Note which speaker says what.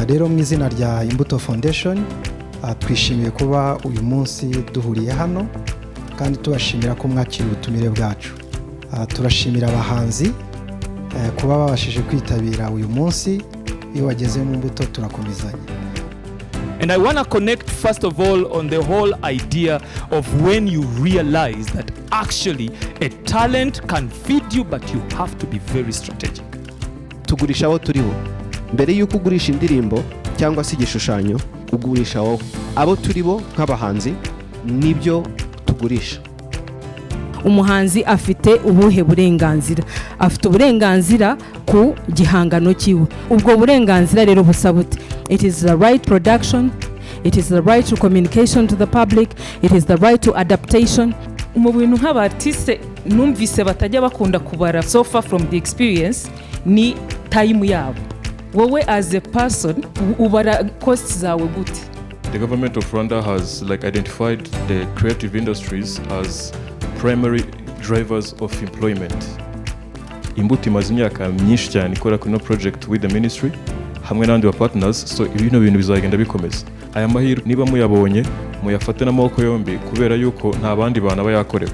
Speaker 1: Rero mu izina rya Imbuto Foundation twishimiye kuba uyu munsi duhuriye hano kandi tubashimira ko mwakiriye ubutumire bwacu. Turashimira abahanzi kuba babashije kwitabira uyu munsi. Iyo wageze mu mbuto turakomezanya.
Speaker 2: And I want to connect first of all on the whole idea of when you realize that actually a talent can feed you but you have to be very strategic.
Speaker 3: Tugurisha aho turiho. Mbere yuko ugurisha indirimbo cyangwa se igishushanyo, ugurisha wowe. Abo turibo nk'abahanzi nibyo tugurisha.
Speaker 4: Umuhanzi afite ubuhe burenganzira? Afite uburenganzira ku gihangano cyiwe. Ubwo burenganzira rero busabute. It is the right production, it is the right to communication to the public, it is the right to adaptation.
Speaker 5: Mu bintu nk'abartiste numvise batajya bakunda kubara so far from the experience ni time yabo. Wowe as a person ubara costs zawe gute?
Speaker 6: The government of Rwanda has identified the creative industries as primary drivers of employment. Imbuto imaze imyaka myinshi cyane ikora kuri no project with the ministry hamwe n'abandi ba partners, so ibintu bizagenda bikomeza. Aya mahirwe niba muyabonye muyafate n'amaboko yombi kubera yuko nta bandi bana bayakorewe.